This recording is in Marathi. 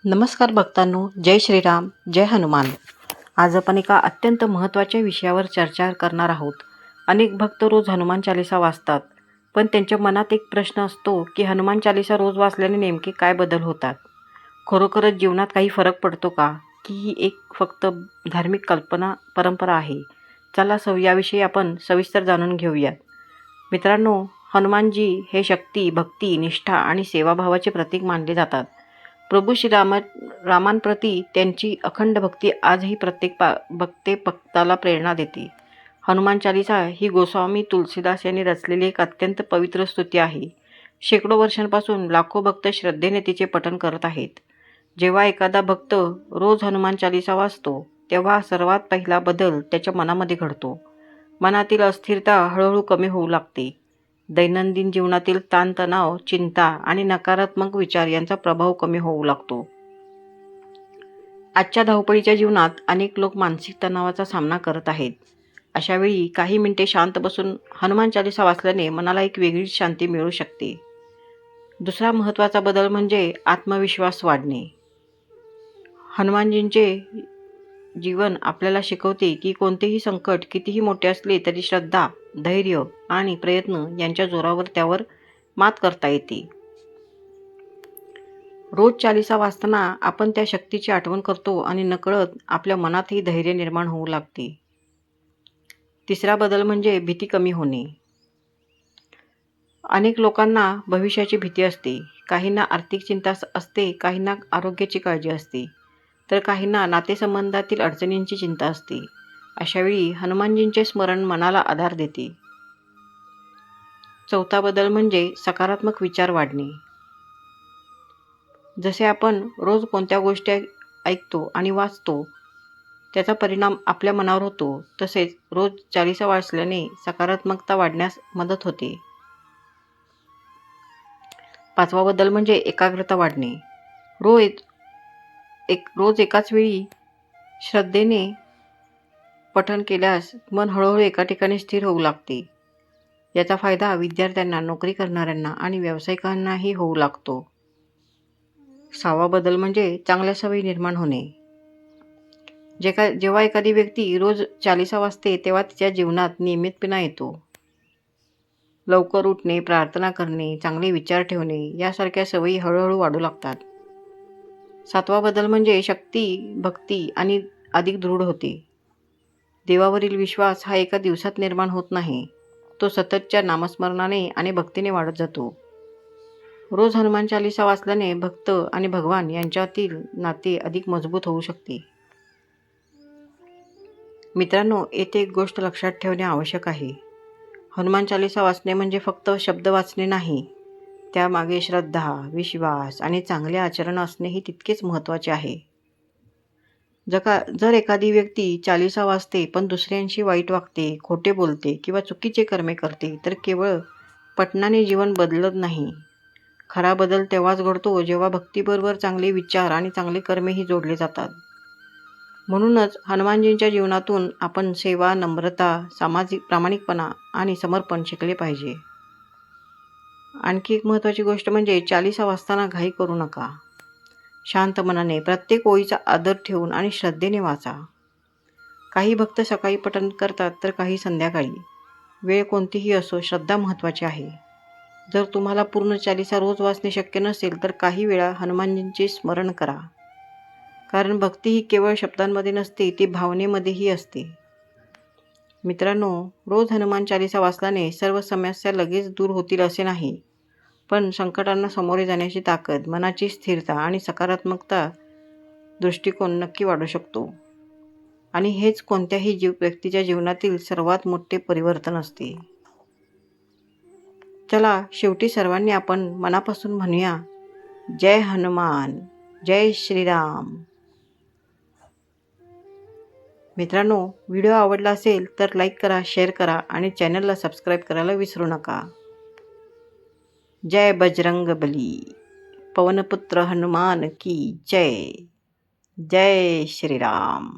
नमस्कार भक्तांनो, जय श्रीराम, जय हनुमान. आज आपण एका अत्यंत महत्त्वाच्या विषयावर चर्चा करणार आहोत. अनेक भक्त रोज हनुमान चालीसा वाचतात, पण त्यांच्या मनात एक प्रश्न असतो की हनुमान चालीसा रोज वाचल्याने नेमके काय बदल होतात? खरोखरच जीवनात काही फरक पडतो का, की ही एक फक्त धार्मिक परंपरा आहे? चला याविषयी आपण सविस्तर जाणून घेऊयात. मित्रांनो, हनुमानजी हे शक्ती, भक्ती, निष्ठा आणि सेवाभावाचे प्रतीक मानले जातात. प्रभू रामांप्रती त्यांची अखंड भक्ती आजही प्रत्येक भक्ताला प्रेरणा देते. हनुमान चालीसा ही गोस्वामी तुलसीदास यांनी रचलेली एक अत्यंत पवित्र स्तुती आहे. शेकडो वर्षांपासून लाखो भक्त श्रद्धेने तिचे पठण करत आहेत. जेव्हा एखादा भक्त रोज हनुमान चालीसा वाचतो, तेव्हा सर्वात पहिला बदल त्याच्या मनामध्ये घडतो. मनातील अस्थिरता हळूहळू कमी होऊ लागते. दैनंदिन जीवनातील ताणतणाव, चिंता आणि नकारात्मक विचार यांचा प्रभाव कमी होऊ लागतो. आजच्या धावपळीच्या जीवनात अनेक लोक मानसिक तणावाचा सामना करत आहेत. अशावेळी काही मिनिटे शांत बसून हनुमान चालीसा वाचल्याने मनाला एक वेगळीच शांती मिळू शकते. दुसरा महत्त्वाचा बदल म्हणजे आत्मविश्वास वाढणे. हनुमानजींचे जीवन आपल्याला शिकवते की कोणतेही संकट कितीही मोठे असले तरी श्रद्धा, धैर्य आणि प्रयत्न यांच्या जोरावर त्यावर मात करता येते. रोज चालीसा वाचताना आपण त्या शक्तीची आठवण करतो आणि नकळत आपल्या मनातही धैर्य निर्माण होऊ लागते. तिसरा बदल म्हणजे भीती कमी होणे. अनेक लोकांना भविष्याची भीती असते. काहींना आर्थिक चिंता असते, काहींना आरोग्याची काळजी असते, तर काहींना नातेसंबंधातील अडचणींची चिंता असते. अशावेळी हनुमानजींचे स्मरण मनाला आधार देते. चौथा बदल म्हणजे सकारात्मक विचार वाढणे. जसे आपण रोज कोणत्या गोष्टी ऐकतो आणि वाचतो, त्याचा परिणाम आपल्या मनावर होतो, तसेच रोज चालीसा वाचल्याने सकारात्मकता वाढण्यास मदत होते. पाचवा बदल म्हणजे एकाग्रता वाढणे. रोज एकाच वेळी श्रद्धेने पठण केल्यास मन हळूहळू एका ठिकाणी स्थिर होऊ लागते. याचा फायदा विद्यार्थ्यांना, नोकरी करणाऱ्यांना आणि व्यावसायिकांनाही होऊ लागतो. सहावा बदल म्हणजे चांगल्या सवयी निर्माण होणे. जेव्हा एखादी व्यक्ती रोज चालीसा वाचते, तेव्हा तिच्या जीवनात नियमितपणा येतो. लवकर उठणे, प्रार्थना करणे, चांगले विचार ठेवणे यासारख्या सवयी हळूहळू वाढू लागतात. सातवा बदल म्हणजे शक्ती, भक्ती आणि अधिक दृढ होते. देवावरील विश्वास हा एका दिवसात निर्माण होत नाही. तो सततच्या नामस्मरणाने आणि भक्तीने वाढत जातो. रोज हनुमान चालीसा वाचल्याने भक्त आणि भगवान यांच्यातील नाते अधिक मजबूत होऊ शकते. मित्रांनो, येथे एक गोष्ट लक्षात ठेवणे आवश्यक आहे. हनुमान चालीसा वाचणे म्हणजे फक्त शब्द वाचणे नाही. त्यामागे श्रद्धा, विश्वास आणि चांगले आचरण असणेही तितकेच महत्त्वाचे आहे. जर एखादी व्यक्ती चालीसा वाचते पण दुसऱ्यांशी वाईट वागते, खोटे बोलते किंवा चुकीचे कर्मे करते, तर केवळ पठणाने जीवन बदलत नाही. खरा बदल तेव्हाच घडतो जेव्हा भक्तीबरोबर चांगले विचार आणि चांगले कर्मेही जोडले जातात. म्हणूनच हनुमानजींच्या जीवनातून आपण सेवा, नम्रता, सामाजिक प्रामाणिकपणा आणि समर्पण शिकले पाहिजे. आणखी एक महत्त्वाची गोष्ट म्हणजे चालीसा वाचताना घाई करू नका. शांत मनाने प्रत्येक ओळीचा आदर ठेवून आणि श्रद्धेने वाचा. काही भक्त सकाळी पठण करतात तर काही संध्याकाळी. वेळ कोणतीही असो, श्रद्धा महत्त्वाची आहे. जर तुम्हाला पूर्ण चालीसा रोज वाचणे शक्य नसेल तर काही वेळा हनुमानजींचे स्मरण करा. कारण भक्ती ही केवळ शब्दांमध्ये नसते, ती भावनेमध्येही असते. मित्रांनो, रोज हनुमान चालीसा वाचल्याने सर्व समस्या लगेच दूर होतील असे नाही, पण संकटांना सामोरे जाण्याची ताकद, मनाची स्थिरता आणि सकारात्मकता दृष्टिकोन नक्की वाढू शकतो. आणि हेच कोणत्याही व्यक्तीच्या जीवनातील सर्वात मोठे परिवर्तन असते. चला, शेवटी सर्वांनी आपण मनापासून म्हणूया, जय हनुमान, जय श्रीराम. मित्रांनो, व्हिडिओ आवडला असेल तर लाईक करा, शेअर करा आणि चॅनलला सबस्क्राईब करायला विसरू नका. जय बजरंगबली, पवनपुत्र हनुमान की जय. जय श्रीराम.